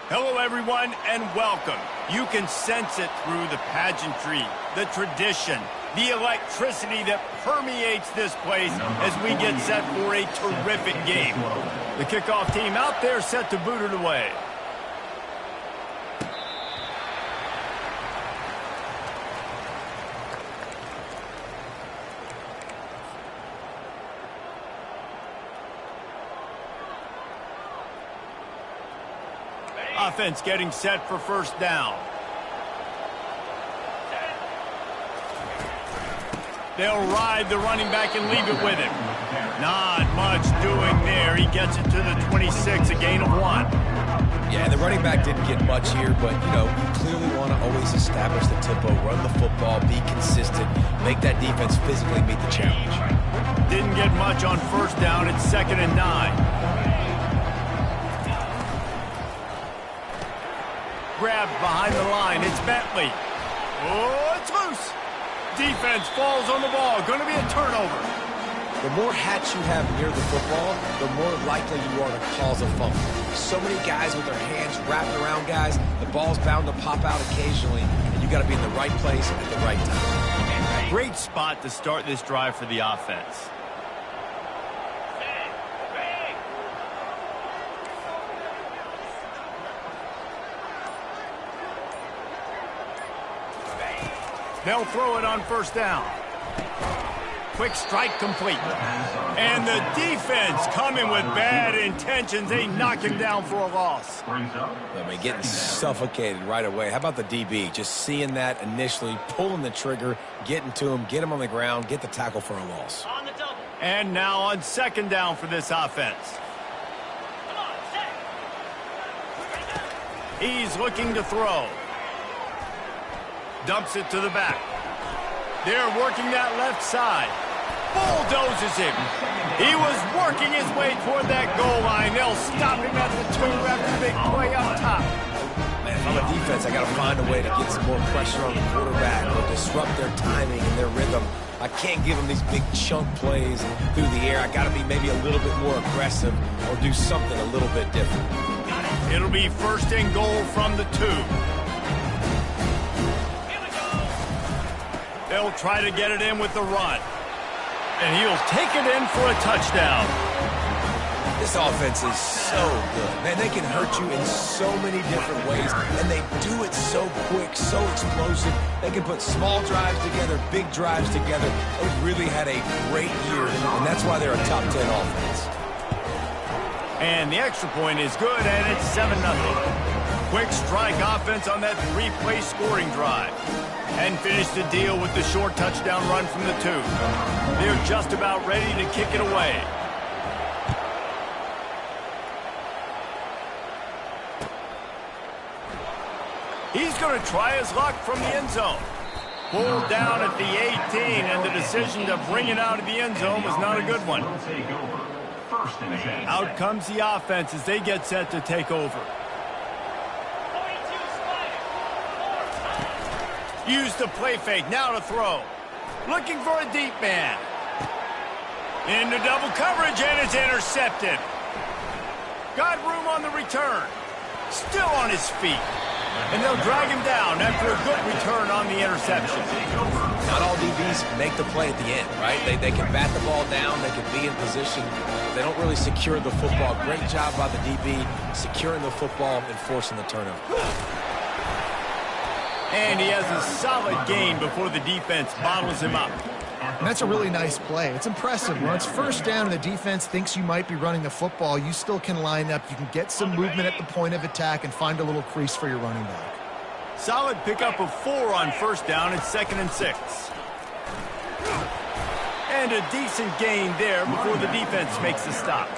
Hello, everyone, and welcome. You can sense it through the pageantry, the tradition, the electricity that permeates this place as we get set for a terrific game. The kickoff team out there set to boot it away. Offense getting set for first down. They'll ride the running back and leave it with him. Not much doing there. He gets it to the 26, a gain of 1. Yeah, the running back didn't get much here, but, you clearly want to always establish the tempo, run the football, be consistent, make that defense physically meet the challenge. Didn't get much on first down. It's 2nd and 9. Grabbed behind the line. It's Bentley. Oh, it's loose. Defense falls on the ball. Going to be a turnover. The more hats you have near the football, the more likely you are to cause a fumble. So many guys with their hands wrapped around guys, the ball's bound to pop out occasionally, and you got to be in the right place at the right time. Great spot to start this drive for the offense. They'll throw it on first down. Quick strike complete. And the defense coming with bad intentions. They knock him down for a loss. I mean, getting suffocated right away. How about the DB? Just seeing that initially, pulling the trigger, getting to him, get him on the ground, get the tackle for a loss. And now on 2nd down for this offense. He's looking to throw. Dumps it to the back. They're working that left side. Bulldozes him. He was working his way toward that goal line. They'll stop him at the 2 after the big play up top. Man, if I'm a defense, I got to find a way to get some more pressure on the quarterback or disrupt their timing and their rhythm. I can't give them these big chunk plays through the air. I got to be maybe a little bit more aggressive or do something a little bit different. It'll be 1st and goal from the 2. They'll try to get it in with the run. And he'll take it in for a touchdown. This offense is so good. Man, they can hurt you in so many different ways, and they do it so quick, so explosive. They can put small drives together, big drives together. They've really had a great year, and that's why they're a top 10 offense. And the extra point is good, and it's 7-0. Quick strike offense on that 3-play scoring drive. And finish the deal with the short touchdown run from the 2. They're just about ready to kick it away. He's going to try his luck from the end zone. Pulled down at the 18, and the decision to bring it out of the end zone was not a good one. Out comes the offense as they get set to take over. Use the play fake, now to throw. Looking for a deep man. Into double coverage, and it's intercepted. Got room on the return. Still on his feet. And they'll drag him down after a good return on the interception. Not all DBs make the play at the end, right? They can bat the ball down, they can be in position. They don't really secure the football. Great job by the DB securing the football and forcing the turnover. And he has a solid gain before the defense bottles him up. And that's a really nice play. It's impressive. When it's first down and the defense thinks you might be running the football, you still can line up. You can get some movement at the point of attack and find a little crease for your running back. Solid pickup of 4 on first down. It's 2nd and 6. And a decent gain there before the defense makes the stop.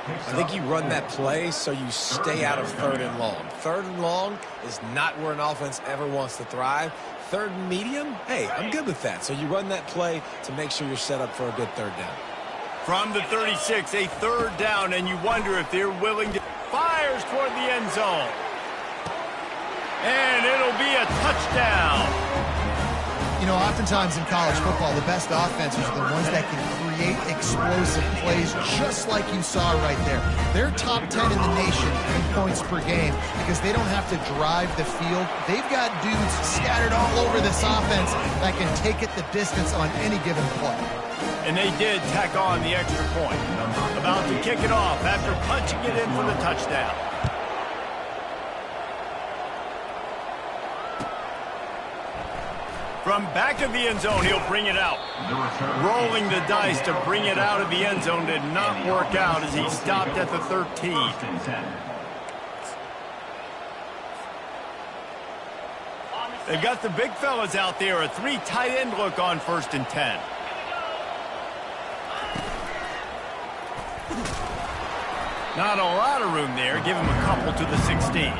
I think you run that play so you stay out of 3rd and long. 3rd and long is not where an offense ever wants to thrive. 3rd and medium, hey, I'm good with that. So you run that play to make sure you're set up for a good 3rd down. From the 36, a 3rd down, and you wonder if they're willing to... Fires toward the end zone. And it'll be a touchdown. You know, oftentimes in college football, the best offenses are the ones that can create explosive plays just like you saw right there. They're top 10 in the nation in points per game because they don't have to drive the field. They've got dudes scattered all over this offense that can take it the distance on any given play. And they did tack on the extra point. About to kick it off after punching it in for the touchdown. From back of the end zone, he'll bring it out. Rolling the dice to bring it out of the end zone did not work out as he stopped at the 13. They've got the big fellas out there, a 3 tight end look on 1st and 10. Not a lot of room there. Give him a couple to the 16.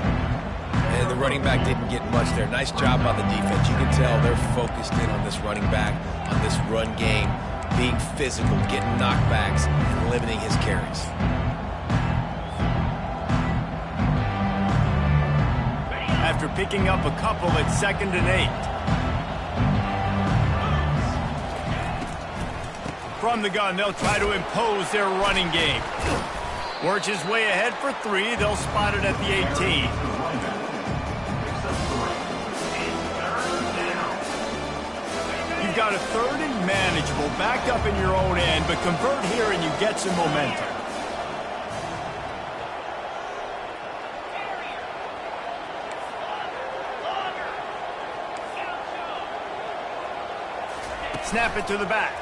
And the running back didn't get much there. Nice job by the defense. You can tell they're focused in on this running back, on this run game, being physical, getting knockbacks, and limiting his carries. After picking up a couple at 2nd and 8. From the gun, they'll try to impose their running game. Works his way ahead for 3. They'll spot it at the 18. You've got a 3rd and manageable, back up in your own end, but convert here and you get some momentum. Snap it to the back.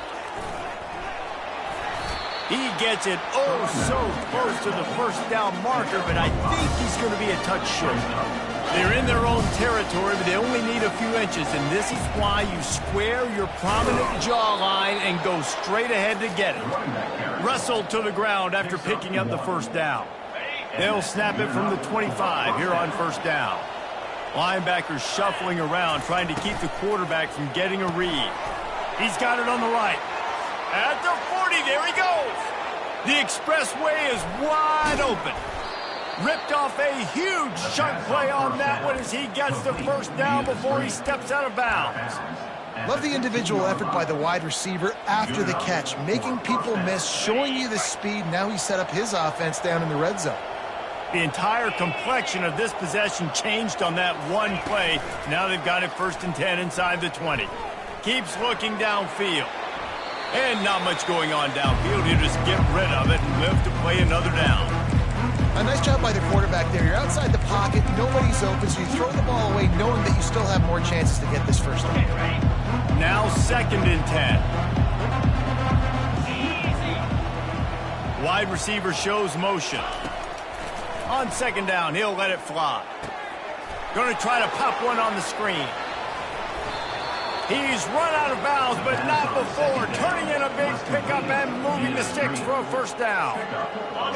He gets it so close to the 1st down marker, but I think he's going to be a touch short. They're in their own territory, but they only need a few inches, and this is why you square your prominent jawline and go straight ahead to get it. Wrestled to the ground after picking up the 1st down. They'll snap it from the 25 here on 1st down. Linebackers shuffling around, trying to keep the quarterback from getting a read. He's got it on the right. At the 40, there he goes. The expressway is wide open. Ripped off a huge chunk play on that one as he gets the 1st down before he steps out of bounds. Love the individual effort by the wide receiver after the catch, making people miss, showing you the speed. Now he set up his offense down in the red zone. The entire complexion of this possession changed on that one play. Now they've got it 1st and 10 inside the 20. Keeps looking downfield. And not much going on downfield. He'll just get rid of it and live to play another down. A nice job by the quarterback there. You're outside the pocket. Nobody's open, so you throw the ball away knowing that you still have more chances to get this 1st down. Now 2nd and 10. Wide receiver shows motion. On 2nd down, he'll let it fly. Going to try to pop one on the screen. He's run out of bounds, but not before. Turning in a big pickup and moving the sticks for a 1st down.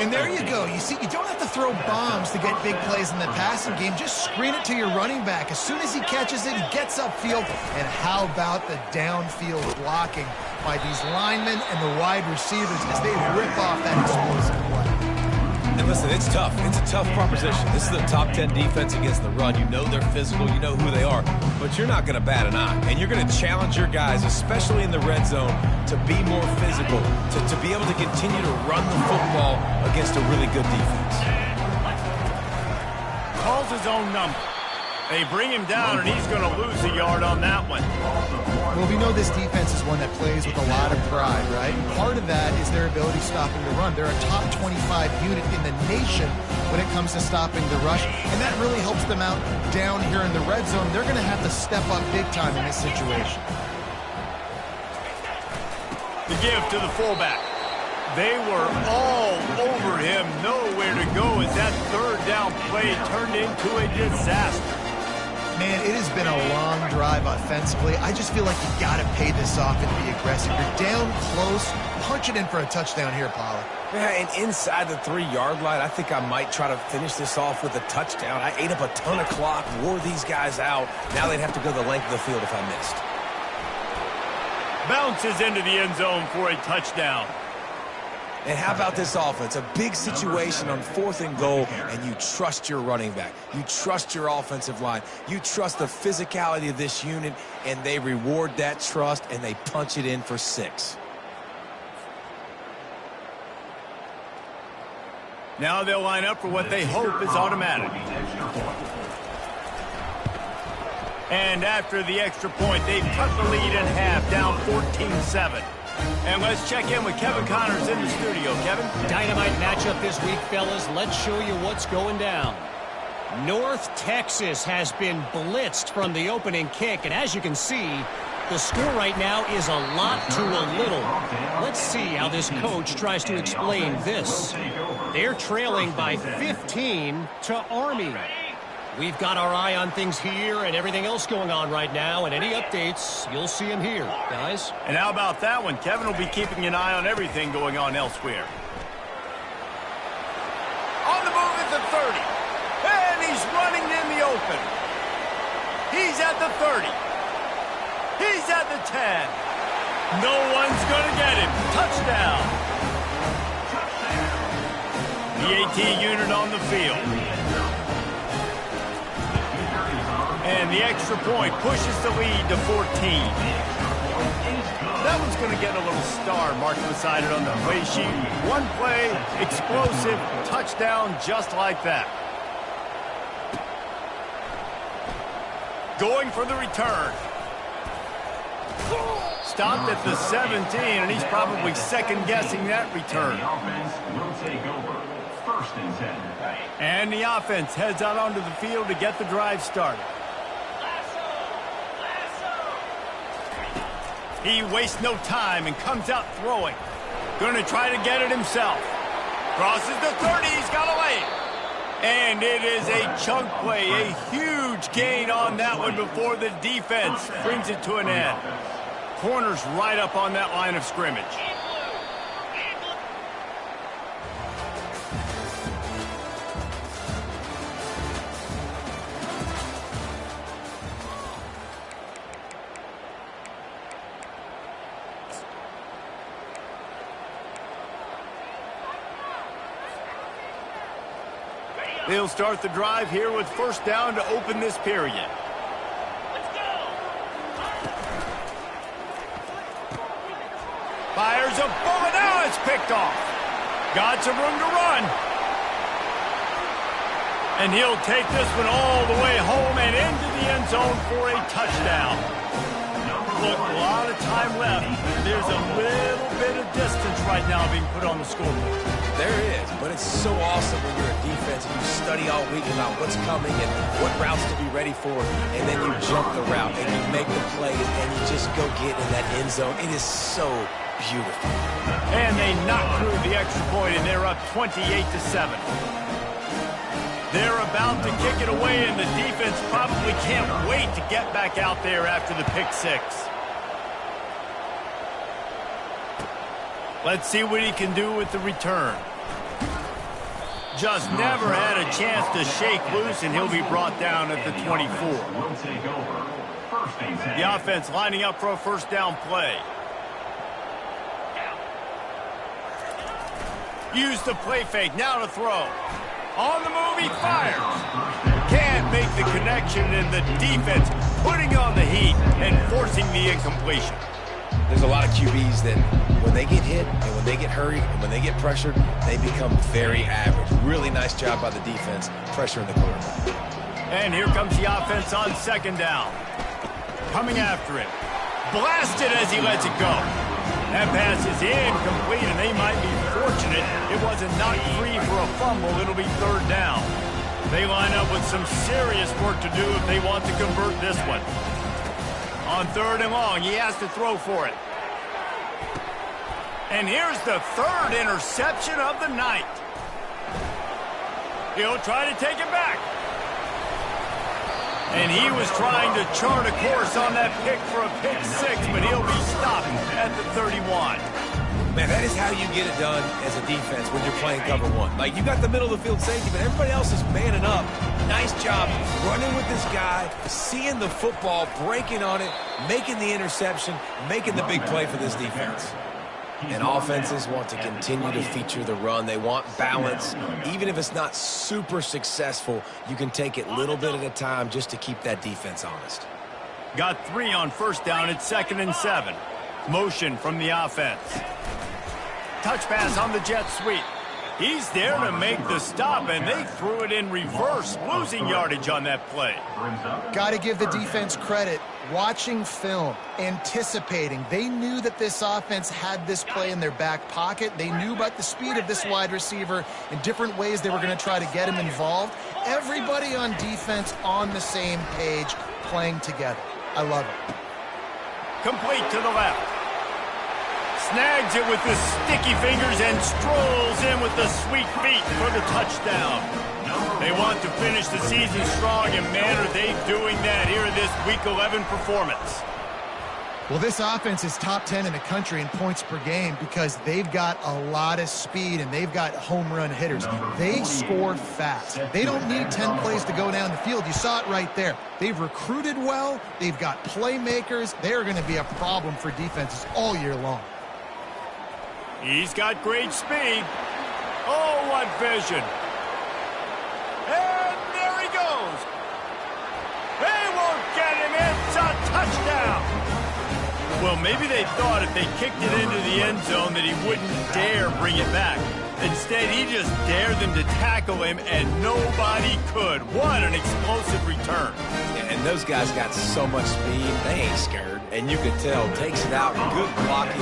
And there you go. You see, you don't have to throw bombs to get big plays in the passing game. Just screen it to your running back. As soon as he catches it, he gets upfield. And how about the downfield blocking by these linemen and the wide receivers as they rip off that explosive play. And listen, it's tough. It's a tough proposition. This is the top 10 defense against the run. You know they're physical. You know who they are. But you're not going to bat an eye. And you're going to challenge your guys, especially in the red zone, to be more physical, to be able to continue to run the football against a really good defense. Calls his own number. They bring him down, and he's going to lose a yard on that one. Well, we know this defense is one that plays with a lot of pride, right? And part of that is their ability stopping the run. They're a top 25 unit in the nation when it comes to stopping the rush, and that really helps them out down here in the red zone. They're going to have to step up big time in this situation. The give to the fullback. They were all over him, nowhere to go as that 3rd down play turned into a disaster. Man, it has been a long drive offensively. I just feel like you got to pay this off and be aggressive. You're down close. Punch it in for a touchdown here, Pollard. Yeah, and inside the 3-yard line, I think I might try to finish this off with a touchdown. I ate up a ton of clock, wore these guys out. Now they'd have to go the length of the field if I missed. Bounces into the end zone for a touchdown. And how about this offense? A big situation on 4th and goal, and you trust your running back. You trust your offensive line. You trust the physicality of this unit, and they reward that trust, and they punch it in for 6. Now they'll line up for what they hope is automatic. And after the extra point, they've cut the lead in half, down 14-7. And let's check in with Kevin Connors in the studio. Kevin? Dynamite matchup this week, fellas. Let's show you what's going down. North Texas has been blitzed from the opening kick, and as you can see, the score right now is a lot to a little. Let's see how this coach tries to explain this. They're trailing by 15 to Army. We've got our eye on things here and everything else going on right now, and any updates, you'll see them here, guys. And how about that one? Kevin will be keeping an eye on everything going on elsewhere. On the move at the 30. And he's running in the open. He's at the 30. He's at the 10. No one's going to get him. Touchdown. The AT unit on the field. And the extra point pushes the lead to 14. That one's going to get a little star marked beside it on the play sheet. One play, explosive, touchdown just like that. Going for the return. Stopped at the 17, and he's probably second-guessing that return. The offense will take over. 1st and 10. And the offense heads out onto the field to get the drive started. He wastes no time and comes out throwing. Going to try to get it himself. Crosses the 30, he's got a lane. And it is a chunk play, a huge gain on that one before the defense brings it to an end. Corner's right up on that line of scrimmage. They'll start the drive here with 1st down to open this period. Let's go. Fires a bullet. Now it's picked off. Got some room to run. And he'll take this one all the way home and into the end zone for a touchdown. Look, a lot of time left. There's a little bit of distance right now being put on the scoreboard. There is, but it's so awesome when you're a defense and you study all week about what's coming and what routes to be ready for, and then you jump the route and you make the plays and you just go get in that end zone. It is so beautiful. And they knock through the extra point, and they're up 28-7. They're about to kick it away, and the defense probably can't wait to get back out there after the pick 6. Let's see what he can do with the return. Just never had a chance to shake loose, and he'll be brought down at the 24. The offense lining up for a 1st down play. Use the play fake, now to throw. On the move, he fires. Can't make the connection, and the defense putting on the heat and forcing the incompletion. There's a lot of QBs that when they get hit and when they get hurried and when they get pressured, they become very average. Really nice job by the defense, pressuring the quarterback. And here comes the offense on 2nd down. Coming after it. Blasted as he lets it go. That pass is incomplete, and they might be fortunate it wasn't knocked free for a fumble. It'll be 3rd down. They line up with some serious work to do if they want to convert this one. On 3rd and long, he has to throw for it. And here's the 3rd interception of the night. He'll try to take it back. And he was trying to chart a course on that pick for a pick 6, but he'll be stopped at the 31. Man, that is how you get it done as a defense when you're playing cover 1. Like, you got the middle of the field safety, but everybody else is manning up. Nice job running with this guy, seeing the football, breaking on it, making the interception, making the big play for this defense. And offenses want to continue to feature the run. They want balance. Even if it's not super successful, you can take it little bit at a time just to keep that defense honest. Got 3 on first down at 2nd and 7. Motion from the offense. Touch pass on the jet sweep. He's there to make the stop, and they threw it in reverse, losing yardage on that play. Got to give the defense credit. Watching film, anticipating. They knew that this offense had this play in their back pocket. They knew about the speed of this wide receiver and different ways they were going to try to get him involved. Everybody on defense on the same page, playing together. I love it. Complete to the left. Snags it with the sticky fingers and strolls in with the sweet feet for the touchdown. They want to finish the season strong, and man, are they doing that here in this Week 11 performance. Well, this offense is top 10 in the country in points per game because they've got a lot of speed and they've got home run hitters. They score fast. They don't need 10 plays to go down the field. You saw it right there. They've recruited well. They've got playmakers. They are going to be a problem for defenses all year long. He's got great speed. Oh, what vision. And there he goes. They won't get him. It's a touchdown. Well, maybe they thought if they kicked it into the end zone that he wouldn't dare bring it back. Instead, he just dared them to tackle him, and nobody could. What an explosive return. And those guys got so much speed, they ain't scared. And you could tell, takes it out, good blocking,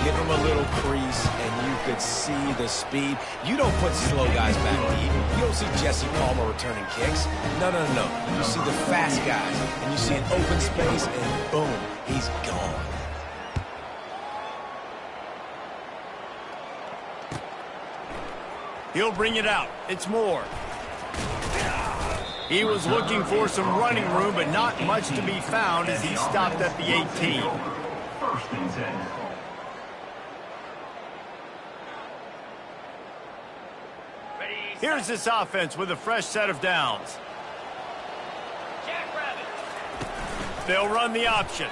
give him a little crease, and you could see the speed. You don't put slow guys back deep. You don't see Jesse Palmer returning kicks. No. You see the fast guys, and you see an open space, and boom, he's gone. He'll bring it out. It's Moore. He was looking for some running room, but not much to be found as he stopped at the 18. First and 10. Here's this offense with a fresh set of downs. They'll run the option.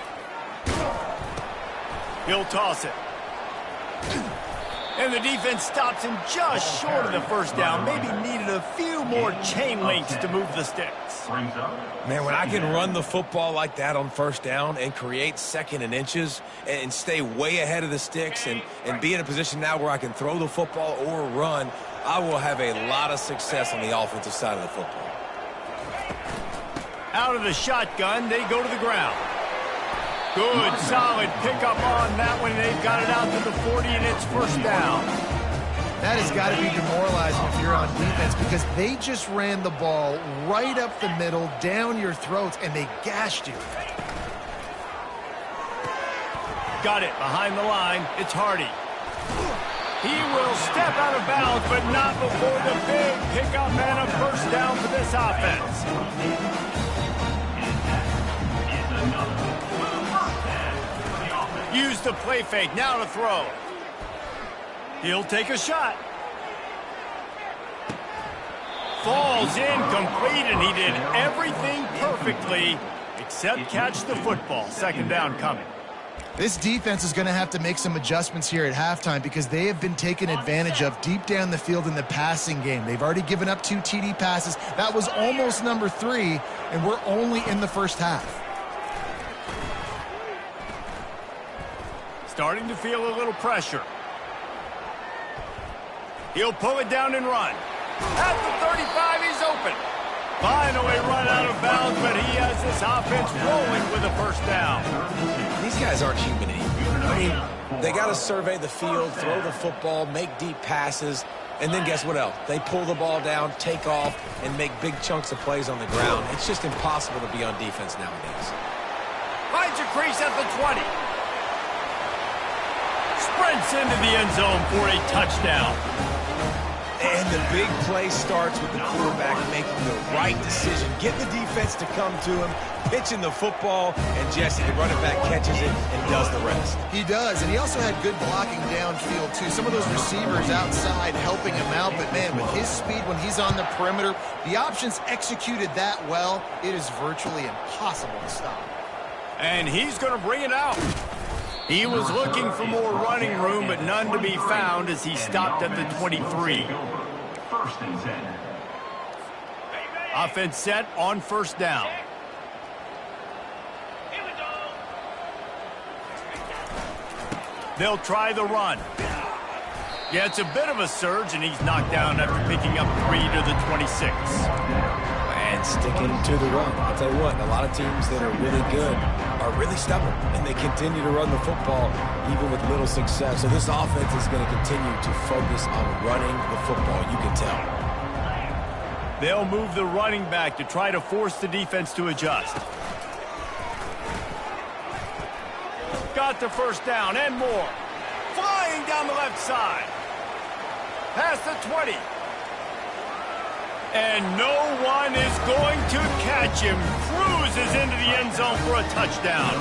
He'll toss it. And the defense stops him just short of the first down. Maybe needed a few more chain links to move the sticks. Man, when I can run the football like that on first down and create 2nd and inches and stay way ahead of the sticks and be in a position now where I can throw the football or run, I will have a lot of success on the offensive side of the football. Out of the shotgun, they go to the ground. Good, solid pickup on that one. They've got it out to the 40, and it's first down. That has got to be demoralizing if you're on defense because they just ran the ball right up the middle, down your throats, and they gashed you. Got it behind the line. It's Hardy. He will step out of bounds, but not before the big pickup and a first down for this offense. Use the play fake. Now to throw. He'll take a shot. Falls incomplete, and he did everything perfectly except catch the football. Second down coming. This defense is going to have to make some adjustments here at halftime because they have been taken advantage of deep down the field in the passing game. They've already given up 2 TD passes. That was almost number 3, and we're only in the first half. Starting to feel a little pressure. He'll pull it down and run. At the 35, he's open. Finally run out of bounds, but he has this offense rolling with a first down. These guys aren't human anymore. I mean, they got to survey the field, throw the football, make deep passes, and then guess what else? They pull the ball down, take off, and make big chunks of plays on the ground. It's just impossible to be on defense nowadays. Finds a crease at the 20. Sprints into the end zone for a touchdown. And the big play starts with the quarterback making the right decision, getting the defense to come to him, pitching the football, and Jesse, the running back, catches it and does the rest. He does, and he also had good blocking downfield, too. Some of those receivers outside helping him out, but, man, with his speed when he's on the perimeter, the options executed that well, it is virtually impossible to stop. And he's going to bring it out. He was looking for more running room, but none to be found as he stopped at the 23. First and 10. Offense set on first down. They'll try the run. Yeah, it's a bit of a surge, and he's knocked down after picking up 3 to the 26. And sticking to the run. I'll tell you what, a lot of teams that are really good are really stubborn, and they continue to run the football even with little success. So this offense is going to continue to focus on running the football, you can tell. They'll move the running back to try to force the defense to adjust. Got the first down and more. Flying down the left side. Past the 20. And no one is going to catch him. Cruises into the end zone for a touchdown.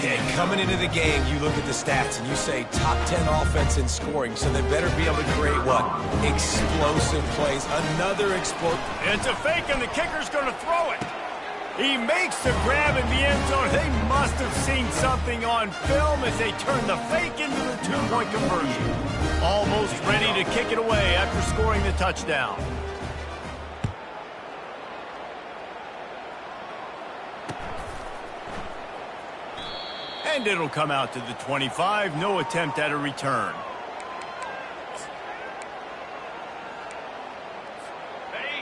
Yeah, coming into the game, you look at the stats and you say top 10 offense in scoring, so they better be able to create what? Explosive plays. Another explosive. It's a fake, and the kicker's going to throw it. He makes the grab in the end zone. They must have seen something on film as they turn the fake into the two-point conversion. Almost ready to kick it away after scoring the touchdown. And it'll come out to the 25. No attempt at a return.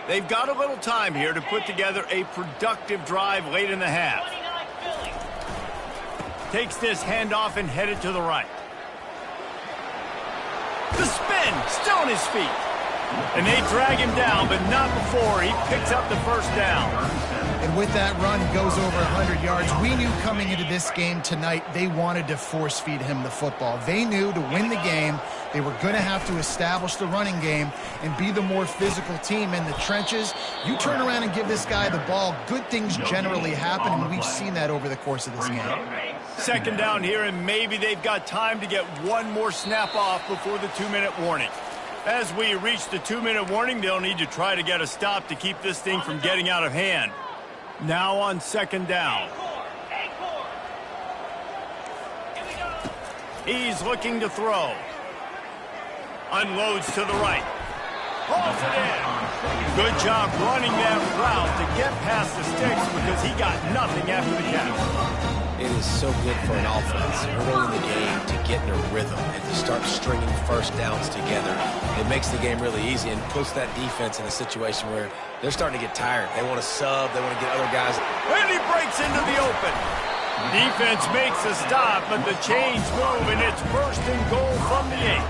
They've got a little time here to put together a productive drive late in the half. Takes this handoff and headed to the right. The spin, still on his feet. And they drag him down, but not before he picks up the first down. And with that run, he goes over 100 yards. We knew coming into this game tonight, they wanted to force feed him the football. They knew to win the game, they were going to have to establish the running game and be the more physical team in the trenches. You turn around and give this guy the ball, good things generally happen, and we've seen that over the course of this game. Second down here, and maybe they've got time to get one more snap off before the 2-minute warning. As we reach the 2-minute warning, they'll need to try to get a stop to keep this thing from getting out of hand. Now on second down. He's looking to throw. Unloads to the right. Hauls it in. Good job running that route to get past the sticks because he got nothing after the catch. It is so good for an offense early in the game to get in a rhythm and to start stringing first downs together. It makes the game really easy and puts that defense in a situation where they're starting to get tired. They want to sub. They want to get other guys. And he breaks into the open. Defense makes a stop, but the chains move, and it's first and goal from the 8.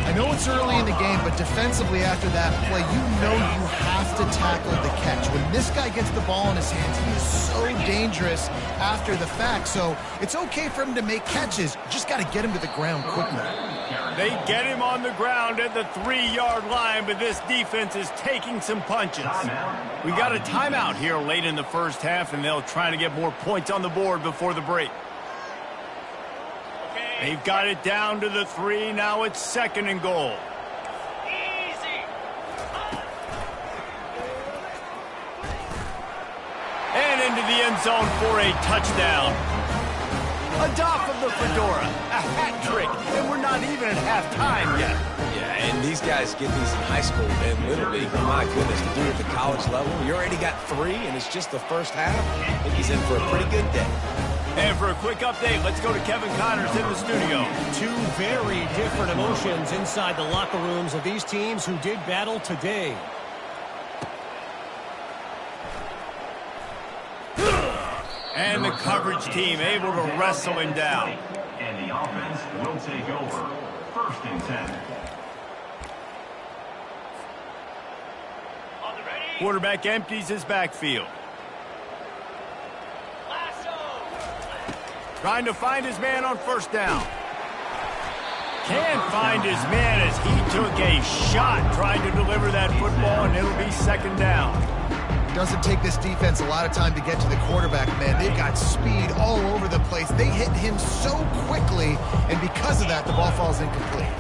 I know it's early in the game, but defensively after that play, you know you have to tackle the catch. When this guy gets the ball in his hands, he is so dangerous after the fact. So it's okay for him to make catches. You just got to get him to the ground quickly. They get him on the ground at the 3-yard line, but this defense is taking some punches. We got a timeout here late in the first half, and they'll try to get more points on the board before the break. They've got it down to the 3. Now it's second and goal. And into the end zone for a touchdown. A doff of the fedora, a hat trick, and we're not even at halftime yet. Yeah, and these guys get these in high school and Little League. My goodness, to do it at the college level, you already got 3, and it's just the first half. I think he's in for a pretty good day. And for a quick update, let's go to Kevin Connors in the studio. Two very different emotions inside the locker rooms of these teams who did battle today. And the coverage team able to wrestle him down. And the offense will take over. First and 10. Quarterback empties his backfield. Trying to find his man on first down. Can't find his man as he took a shot trying to deliver that football, and it'll be second down. Doesn't take this defense a lot of time to get to the quarterback, man. They've got speed all over the place. They hit him so quickly, and because of that, the ball falls incomplete.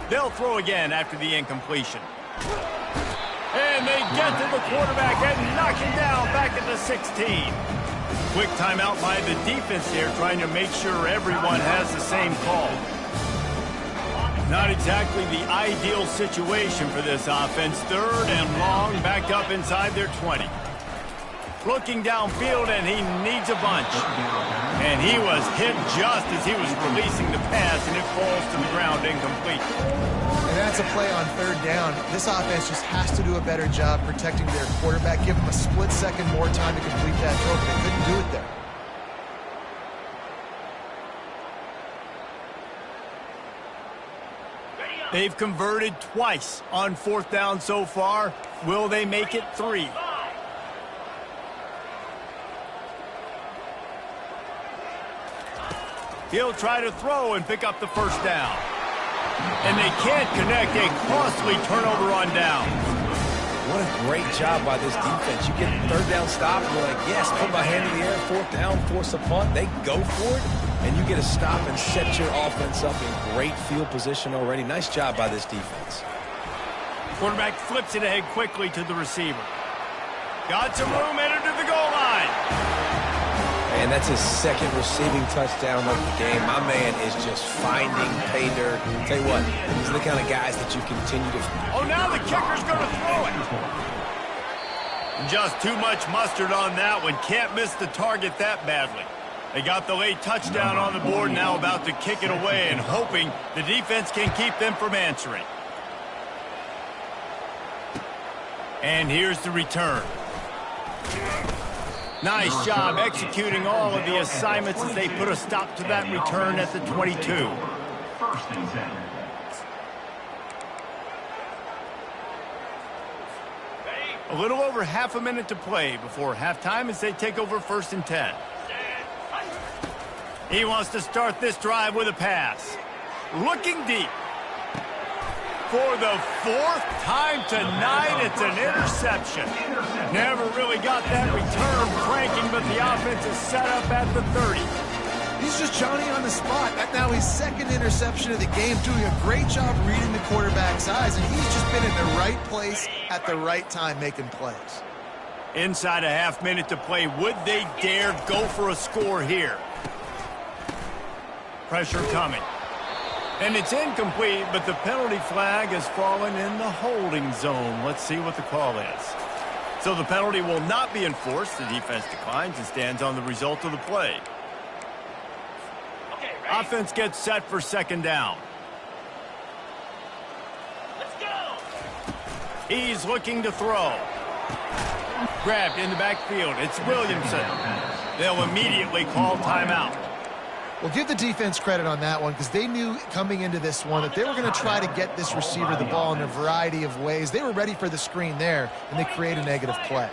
They'll throw again after the incompletion. And they get to the quarterback and knock him down back at the 16. Quick timeout by the defense here, trying to make sure everyone has the same call. Not exactly the ideal situation for this offense. 3rd and long, backed up inside their 20. Looking downfield, and he needs a bunch. And he was hit just as he was releasing the pass, and it falls to the ground incomplete. And that's a play on 3rd down. This offense just has to do a better job protecting their quarterback. Give them a split second more time to complete that throw, but they couldn't do it there. They've converted twice on 4th down so far. Will they make it 3? He'll try to throw and pick up the 1st down. And they can't connect. A costly turnover on down. What a great job by this defense. You get 3rd down stop, you're like, yes, put my hand in the air, 4th down, force a punt. They go for it, and you get a stop and set your offense up in great field position already. Nice job by this defense. Quarterback flips it ahead quickly to the receiver. Got some room, entered to the goal line. And that's his 2nd receiving touchdown of the game. My man is just finding pay dirt. Tell you what, these are the kind of guys that you continue to... Oh, now the kicker's going to throw it. Just too much mustard on that one. Can't miss the target that badly. They got the late touchdown on the board, now about to kick it away and hoping the defense can keep them from answering. And here's the return. Nice job executing all of the assignments as they put a stop to that return at the 22. 1st and 10. A little over half a minute to play before halftime as they take over 1st and 10. He wants to start this drive with a pass. Looking deep. For the 4th time tonight, it's an interception. Never really got that return cranking, but the offense is set up at the 30. He's just Johnny on the spot. Now his 2nd interception of the game, doing a great job reading the quarterback's eyes, and he's just been in the right place at the right time making plays. Inside a half minute to play. Would they dare go for a score here? Pressure coming. And it's incomplete, but the penalty flag has fallen in the holding zone. Let's see what the call is. So the penalty will not be enforced. The defense declines and stands on the result of the play. Okay, offense gets set for 2nd down. Let's go. He's looking to throw. Grabbed in the backfield. It's Williamson. They'll immediately call timeout. Well, give the defense credit on that one because they knew coming into this one that they were going to try to get this receiver the ball in a variety of ways. They were ready for the screen there, and they create a negative play.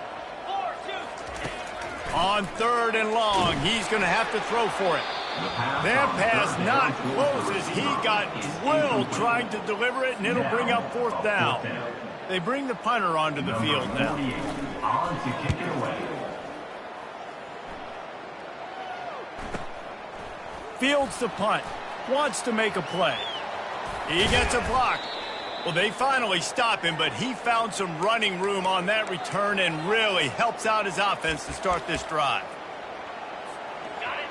On 3rd and long, he's going to have to throw for it. That pass not close as he got drilled trying to deliver it, and it'll bring up 4th down. They bring the punter onto the field now. On to kick it away. Fields the punt. Wants to make a play. He gets a block. Well, they finally stop him, but he found some running room on that return and really helps out his offense to start this drive.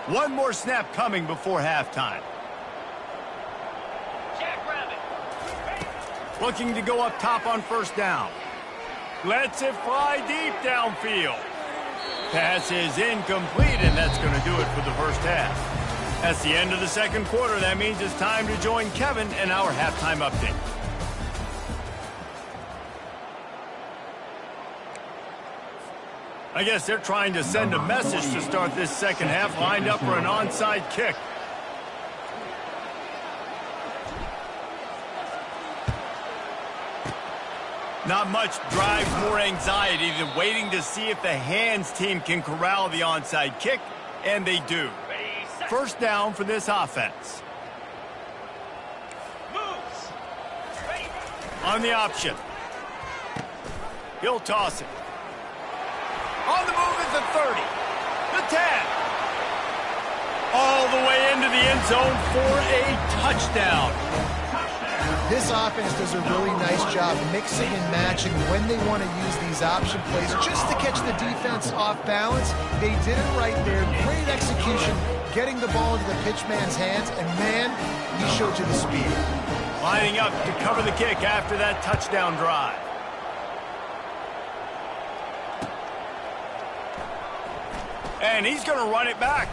One more snap coming before halftime. Looking to go up top on 1st down. Lets it fly deep downfield. Pass is incomplete, and that's going to do it for the 1st half. That's the end of the 2nd quarter. That means it's time to join Kevin in our halftime update. I guess they're trying to send a message to start this 2nd half, lined up for an onside kick. Not much drives more anxiety than waiting to see if the hands team can corral the onside kick, and they do. 1st down for this offense. On the option. He'll toss it. On the move is the 30. The 10. All the way into the end zone for a touchdown. This offense does a really nice job mixing and matching when they want to use these option plays just to catch the defense off balance. They did it right there. Great execution, getting the ball into the pitchman's hands, and man, he showed you the speed. Lining up to cover the kick after that touchdown drive. And he's going to run it back.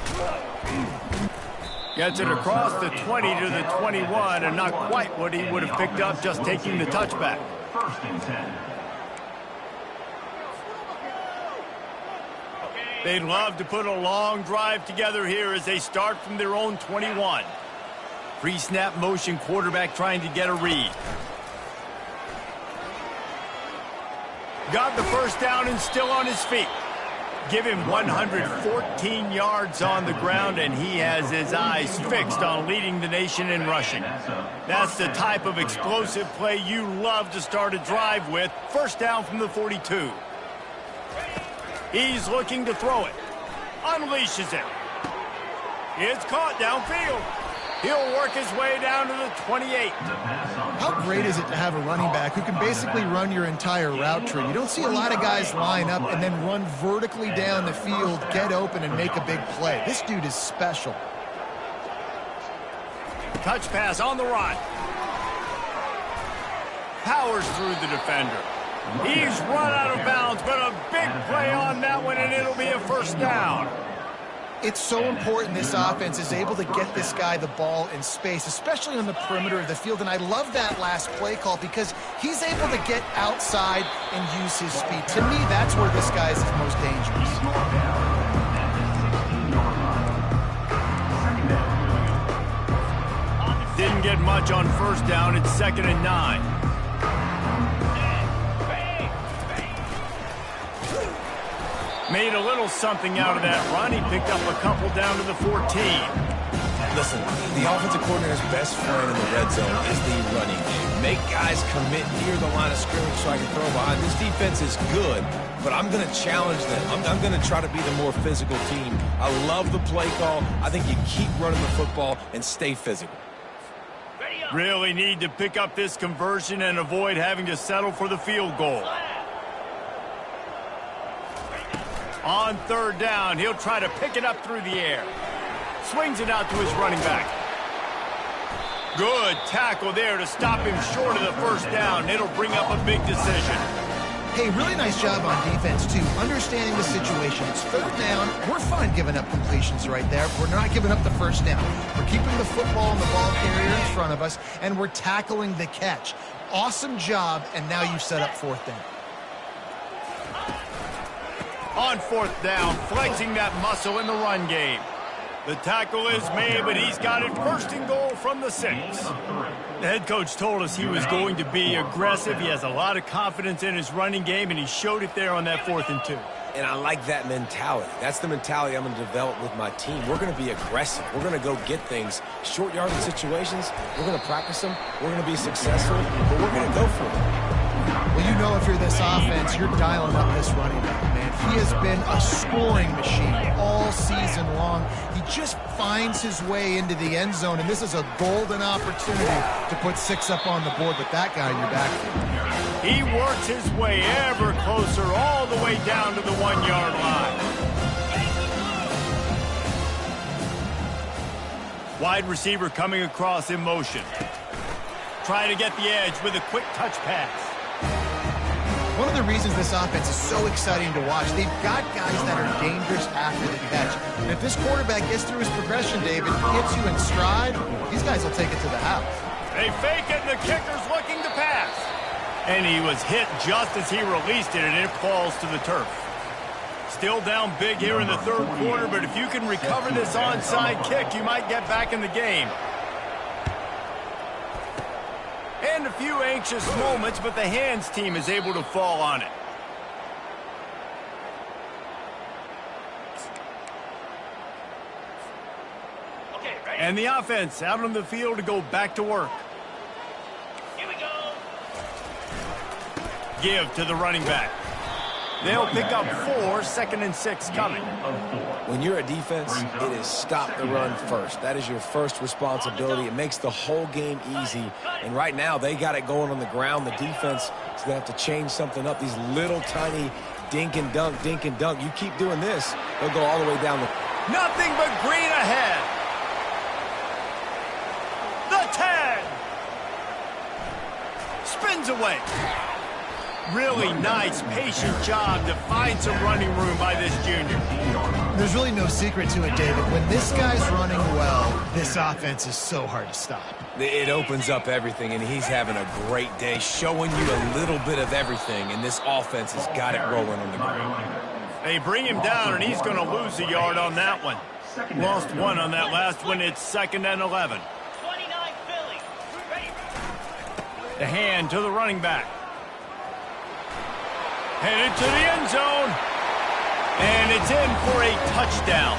Gets it across the 20 to the 21, and not quite what he would have picked up just taking the touchback. First and 10. They'd love to put a long drive together here as they start from their own 21. Pre-snap motion, quarterback trying to get a read. Got the first down and still on his feet. Give him 114 yards on the ground, and he has his eyes fixed on leading the nation in rushing. That's the type of explosive play you love to start a drive with. First down from the 42. He's looking to throw it. Unleashes it. It's caught downfield. He'll work his way down to the 28. How great is it to have a running back who can basically run your entire route tree? You don't see a lot of guys line up and then run vertically down the field, get open, and make a big play. This dude is special. Touch pass on the run. Powers through the defender. He's run out of bounds, but a big play on that one, and it'll be a first down. It's so important this offense is able to get this guy the ball in space, especially on the perimeter of the field. And I love that last play call because he's able to get outside and use his speed. To me, that's where this guy is most dangerous. Didn't get much on first down. It's 2nd and 9. Made a little something out of that run. He picked up a couple down to the 14. Listen, the offensive coordinator's best friend in the red zone is the running game. Make guys commit near the line of scrimmage so I can throw behind. This defense is good, but I'm going to challenge them. I'm going to try to be the more physical team. I love the play call. I think you keep running the football and stay physical. Really need to pick up this conversion and avoid having to settle for the field goal. On third down, he'll try to pick it up through the air. Swings it out to his running back. Good tackle there to stop him short of the first down. It'll bring up a big decision. Hey, really nice job on defense, too. Understanding the situation. It's third down. We're fine giving up completions right there. We're not giving up the first down. We're keeping the football and the ball carrier in front of us, and we're tackling the catch. Awesome job, and now you've set up fourth down. On fourth down, flexing that muscle in the run game. The tackle is made, but he's got it first and goal from the 6. The head coach told us he was going to be aggressive. He has a lot of confidence in his running game, and he showed it there on that 4th and 2. And I like that mentality. That's the mentality I'm going to develop with my team. We're going to be aggressive. We're going to go get things. Short yardage situations, we're going to practice them. We're going to be successful, but we're going to go for it. Well, you know if you're this offense, you're dialing up this running back, man. He has been a scoring machine all season long. He just finds his way into the end zone, and this is a golden opportunity to put 6 up on the board with that guy in your backfield. He works his way ever closer all the way down to the 1-yard line. Wide receiver coming across in motion. Trying to get the edge with a quick touch pass. One of the reasons this offense is so exciting to watch, they've got guys that are dangerous after the catch. And if this quarterback gets through his progression, David, hits you in stride, these guys will take it to the house. They fake it, and the kicker's looking to pass. And he was hit just as he released it, and it falls to the turf. Still down big here in the third quarter, but if you can recover this onside kick, you might get back in the game. And a few anxious moments, but the hands team is able to fall on it. And the offense out on the field to go back to work. Here we go. Give to the running back. They'll pick up 4, 2nd and 6 coming. When you're a defense, it is stop the run first. That is your first responsibility. It makes the whole game easy. And right now, they got it going on the ground. The defense is going to have to change something up. These little tiny dink and dunk, dink and dunk. You keep doing this, they'll go all the way down the... Nothing but green ahead. The 10. Spins away. Really nice, patient job to find some running room by this junior. There's really no secret to it, David. When this guy's running well, this offense is so hard to stop. It opens up everything, and he's having a great day, showing you a little bit of everything, and this offense has got it rolling on the ground. They bring him down, and he's going to lose a yard on that one. Lost 1 on that last one. It's 2nd and 11. The hand to the running back. Headed to the end zone. And it's in for a touchdown.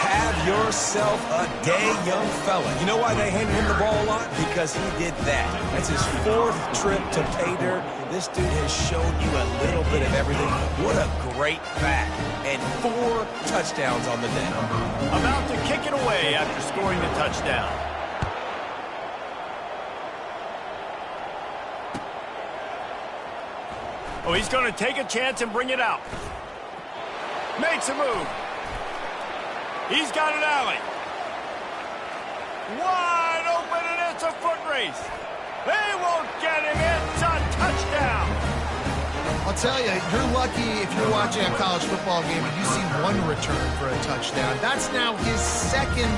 Have yourself a day, young fella. You know why they handed him the ball a lot? Because he did that. That's his 4th trip to pay dirt. This dude has shown you a little bit of everything. What a great back. And 4 touchdowns on the day. About to kick it away after scoring the touchdown. Oh, he's going to take a chance and bring it out. Makes a move. He's got an alley. Wide open, and it's a foot race. They won't get him. It's a touchdown. I'll tell you, you're lucky if you're watching a college football game and you see 1 return for a touchdown. That's now his 2nd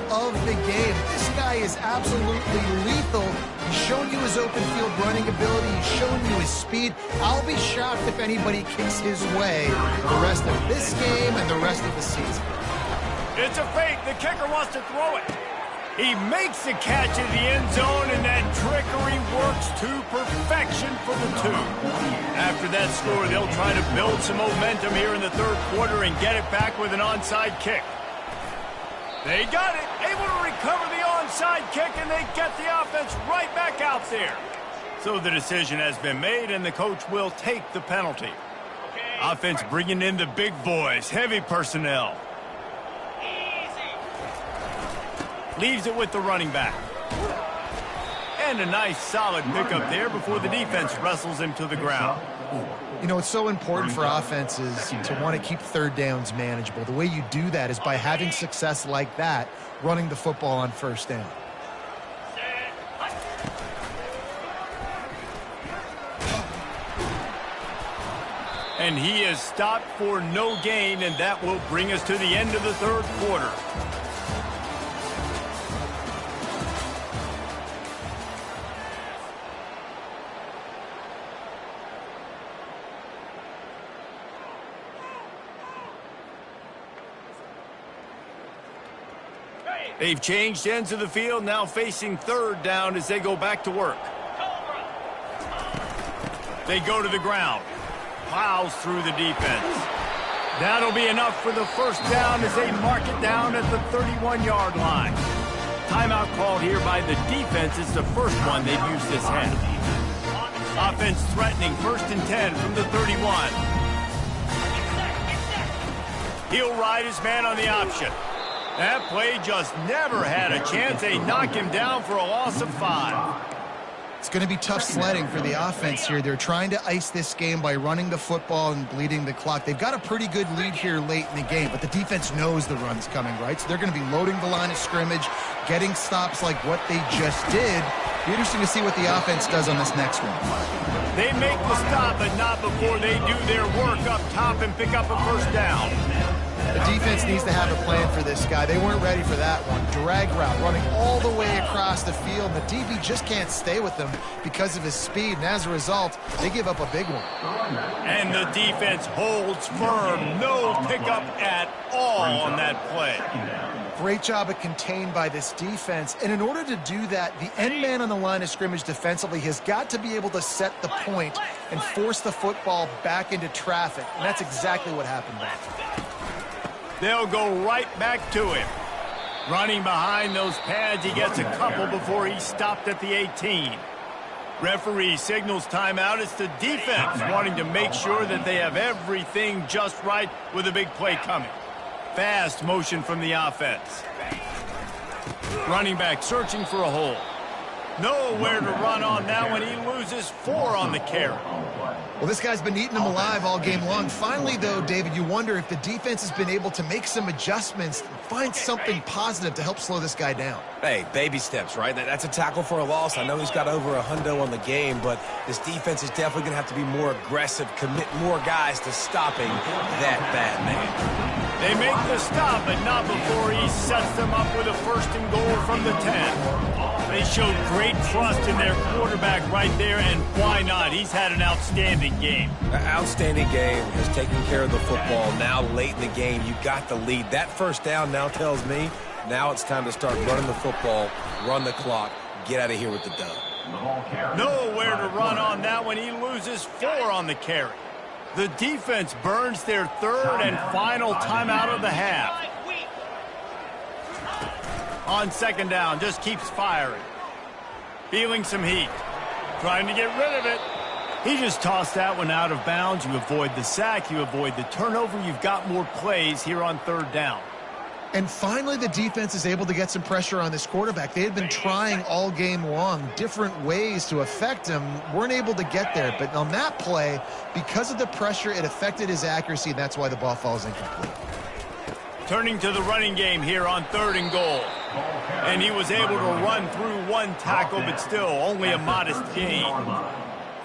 of the game. This guy is absolutely lethal. He's shown you his open field running ability. He's shown you his speed. I'll be shocked if anybody kicks his way the rest of this game and the rest of the season. It's a fake. The kicker wants to throw it. He makes the catch in the end zone, and that trickery works to perfection for the 2. After that score, they'll try to build some momentum here in the 3rd quarter and get it back with an onside kick. They got it, able to recover the onside kick, and they get the offense right back out there. So the decision has been made, and the coach will take the penalty. Offense bringing in the big boys, heavy personnel. Leaves it with the running back. And a nice solid pickup there before the defense wrestles him to the ground. You know, it's so important for offenses to want to keep 3rd downs manageable. The way you do that is by having success like that, running the football on 1st down. And he is stopped for no gain, and that will bring us to the end of the 3rd quarter. They've changed ends of the field, now facing 3rd down as they go back to work. They go to the ground. Plows through the defense. That'll be enough for the 1st down as they mark it down at the 31-yard line. Timeout called here by the defense. It's the first one they've used this half. Offense threatening 1st and 10 from the 31. He'll ride his man on the option. That play just never had a chance. They knock him down for a loss of 5. It's going to be tough sledding for the offense here. They're trying to ice this game by running the football and bleeding the clock. They've got a pretty good lead here late in the game, but the defense knows the run's coming, right? So they're going to be loading the line of scrimmage, getting stops like what they just did. Be interesting to see what the offense does on this next one. They make the stop, but not before they do their work up top and pick up a 1st down. The defense needs to have a plan for this guy. They weren't ready for that one. Drag route, running all the way across the field. The DB just can't stay with them because of his speed, and as a result, they give up a big one. And the defense holds firm. No pickup at all on that play. Great job of contained by this defense. And in order to do that, the end man on the line of scrimmage defensively has got to be able to set the point and force the football back into traffic. And that's exactly what happened there. They'll go right back to him. Running behind those pads, he gets a couple before he's stopped at the 18. Referee signals timeout. It's the defense wanting to make sure that they have everything just right with a big play coming. Fast motion from the offense. Running back searching for a hole. Nowhere to run on that one. He loses 4 on the carry. Well, this guy's been eating them alive all game long. Finally, though, David, you wonder if the defense has been able to make some adjustments, find something positive to help slow this guy down. Hey, baby steps, right? That's a tackle for a loss. I know he's got over a hundo on the game, but this defense is definitely going to have to be more aggressive, commit more guys to stopping that bad man. They make the stop, but not before he sets them up with a 1st and goal from the 10. They showed great trust in their quarterback right there, and why not? He's had an outstanding game. An outstanding game, has taken care of the football. Now late in the game, you got the lead. That 1st down now tells me now it's time to start running the football, run the clock, get out of here with the dub. Nowhere to run on that one. He loses 4 on the carry. The defense burns their 3rd and final timeout of the half. On 2nd down, just keeps firing. Feeling some heat. Trying to get rid of it. He just tossed that one out of bounds. You avoid the sack, you avoid the turnover. You've got more plays here on 3rd down. And finally, the defense is able to get some pressure on this quarterback. They had been trying all game long different ways to affect him, weren't able to get there. But on that play, because of the pressure, it affected his accuracy, and that's why the ball falls incomplete. Turning to the running game here on 3rd and goal. And he was able to run through 1 tackle, but still only a modest gain.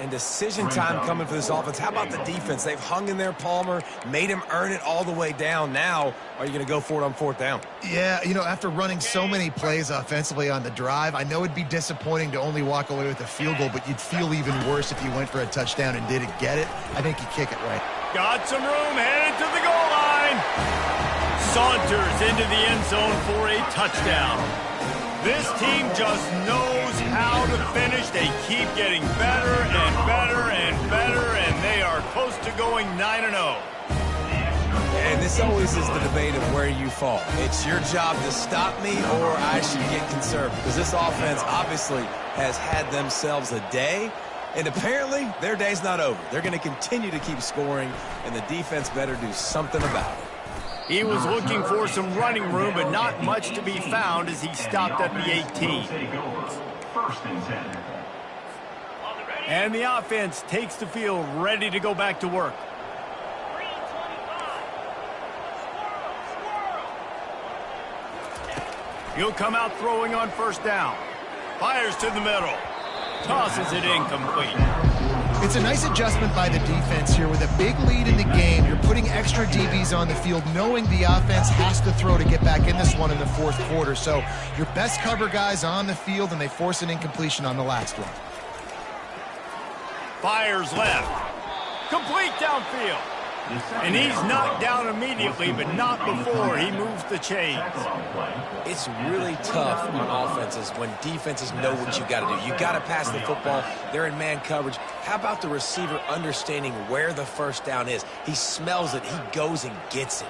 And decision time coming for this offense. How about the defense? They've hung in there, Palmer, made him earn it all the way down. Now, are you going to go for it on 4th down? Yeah, you know, after running so many plays offensively on the drive, I know it'd be disappointing to only walk away with a field goal, but you'd feel even worse if you went for a touchdown and didn't get it. I think you kick it right. Got some room, headed to the goal line. Saunters into the end zone for a touchdown. This team just knows how to finish. They keep getting better and better and better, and they are close to going 9-0. And this always is the debate of where you fall. It's your job to stop me, or I should get conservative. Because this offense obviously has had themselves a day, and apparently their day's not over. They're going to continue to keep scoring, and the defense better do something about it. He was looking for some running room, but not much to be found as he stopped at the 18. And the offense takes the field, ready to go back to work. He'll come out throwing on 1st down. Fires to the middle. Tosses it incomplete. It's a nice adjustment by the defense here. With a big lead in the game, you're putting extra DBs on the field, knowing the offense has to throw to get back in this one in the 4th quarter. So your best cover guys on the field, and they force an incompletion on the last one. Fires left. Complete downfield. And he's knocked down immediately, but not before he moves the chains. It's really tough on offenses when defenses know what you got to do. You got to pass the football. They're in man coverage. How about the receiver understanding where the 1st down is? He smells it. He goes and gets it.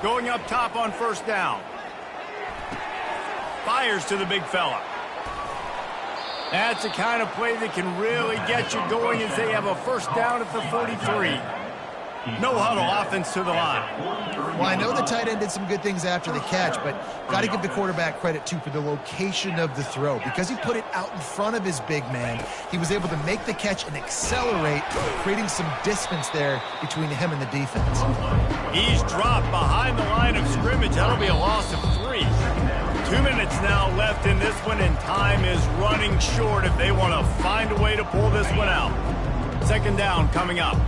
Going up top on 1st down. Fires to the big fella. That's the kind of play that can really get you going as they have a 1st down at the 43. No huddle offense to the line. Well, I know the tight end did some good things after the catch, but got to give the quarterback credit, too, for the location of the throw. Because he put it out in front of his big man, he was able to make the catch and accelerate, creating some distance there between him and the defense. He's dropped behind the line of scrimmage. That'll be a loss of 3. 2 minutes now left in this one, and time is running short if they want to find a way to pull this one out. 2nd down coming up.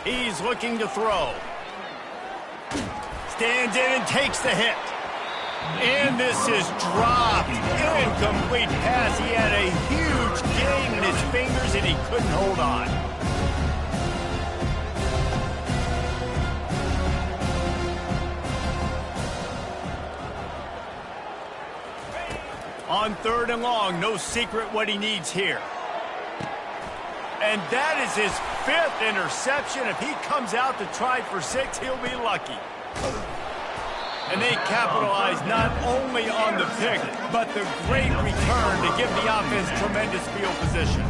He's looking to throw. Stands in and takes the hit. And this is dropped. Incomplete pass. He had a huge gain in his fingers, and he couldn't hold on. On 3rd and long, no secret what he needs here. And that is his 5th interception. If he comes out to try for 6, he'll be lucky. And they capitalize not only on the pick, but the great return to give the offense tremendous field position.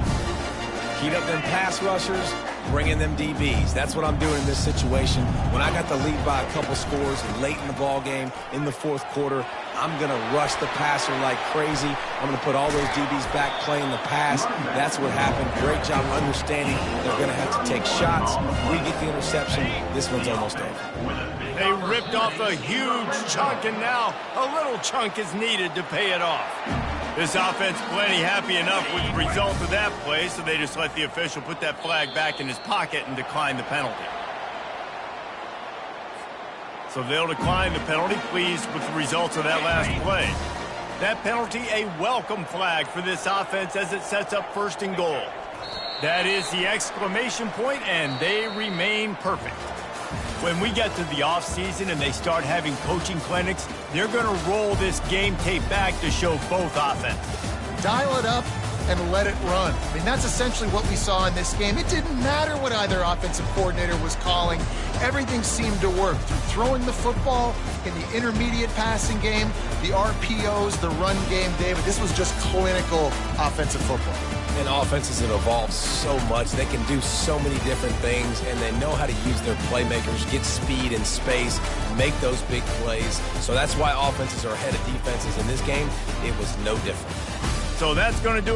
Heat up them pass rushers, bring in them DBs. That's what I'm doing in this situation. When I got the lead by a couple scores late in the ball game, in the 4th quarter, I'm going to rush the passer like crazy. I'm going to put all those DBs back playing the pass. That's what happened. Great job understanding they're going to have to take shots. We get the interception. This one's almost over. They ripped off a huge chunk, and now a little chunk is needed to pay it off. This offense plenty happy enough with the result of that play, so they just let the official put that flag back in his pocket and decline the penalty. So they'll decline the penalty, pleased with the results of that last play. That penalty, a welcome flag for this offense as it sets up 1st and goal. That is the exclamation point, and they remain perfect. When we get to the offseason and they start having coaching clinics, they're going to roll this game tape back to show both offenses. Dial it up and let it run. I mean, that's essentially what we saw in this game. It didn't matter what either offensive coordinator was calling. Everything seemed to work. Through throwing the football, in the intermediate passing game, the RPOs, the run game, David, this was just clinical offensive football. And offenses have evolved so much. They can do so many different things, and they know how to use their playmakers, get speed and space, make those big plays. So that's why offenses are ahead of defenses. In this game, it was no different. So that's going to do it.